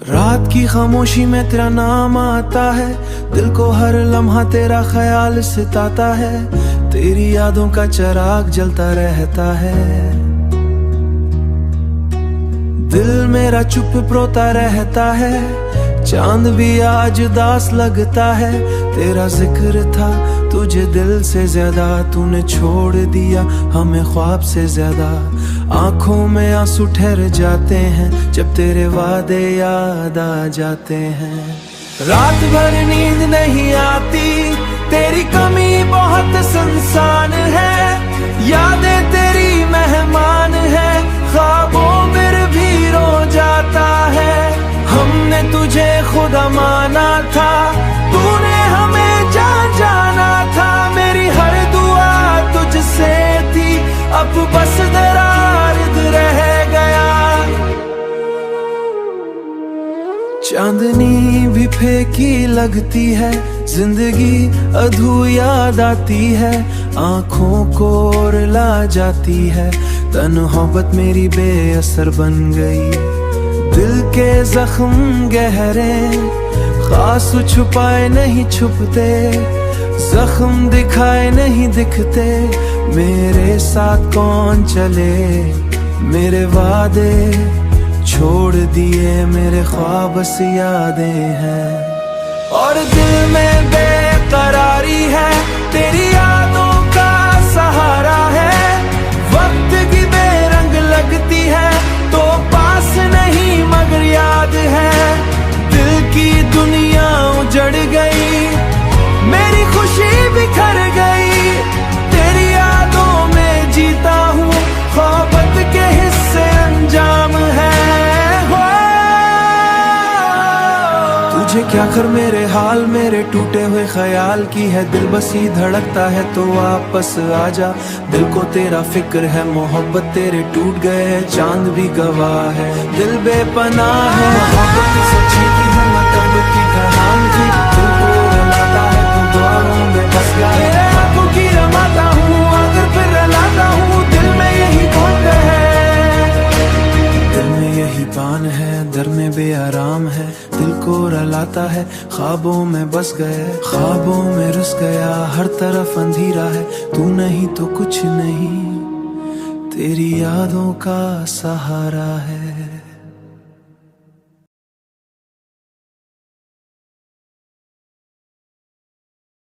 रात की खामोशी में तेरा नाम आता है, दिल को हर लम्हा तेरा ख्याल सताता है। तेरी यादों का चिराग जलता रहता है, दिल मेरा चुप रोता रहता है। चांद भी आज उदास लगता है, तेरा जिक्र था तुझे दिल से ज्यादा। तूने छोड़ दिया हमें ख्वाब से ज्यादा। आंखों में आंसू ठहर जाते हैं जब तेरे वादे याद आ जाते हैं। रात भर नींद नहीं आती, तेरी कमी बहुत संसान है। यादें तेरी मेहमान है, ख्वाबों में भी रो जाता है। हमने तुझे खुदा माना था, तूने हमें जाना था। मेरी हर दुआ तुझसे थी, अब बस दरार रह गया। चांदनी भी फीकी लगती है, जिंदगी अधूरी याद आती है। आंखों को रुला जाती है, तन्हावत मेरी बेअसर बन गई। दिल के जख्म गहरे, खास छुपाए नहीं छुपते। जख्म दिखाए नहीं दिखते, मेरे साथ कौन चले। मेरे वादे छोड़ दिए, मेरे ख्वाब सी यादें हैं। और दिल में बेकरारी है, तेरी यादों का सहारा है। वक्त की बेरंग लगती है तो पास नहीं मगर याद है। दिल की दुनिया उजड़ गई, मेरी खुशी बिखर गई। तेरी यादों में जीता हूँ, ख्वाबत के हिस्से अंजाम है। तुझे क्या कर मेरे हाल, मेरे टूटे हुए ख्याल की है दिल बसी धड़कता है तो वापस आजा। दिल को तेरा फिक्र है, मोहब्बत तेरे टूट गए, चांद भी गवाह है। दिल बेपनाह है, मोहब्बत सच्ची की है मतलब की कहानी थी। दिल को रुलाता है तो दुआओं में बस गया। आंखों की रमाता हूँ अगर फिर रुलाता हूँ, दिल में यही कौन है। दिल में यही बान है, दर में बेआराम है। दिल को रुलाता है, ख्वाबों में बस गए, ख्वाबों में रुस गया। हर तरफ अंधेरा है, तू नहीं तो कुछ नहीं, तेरी यादों का सहारा है।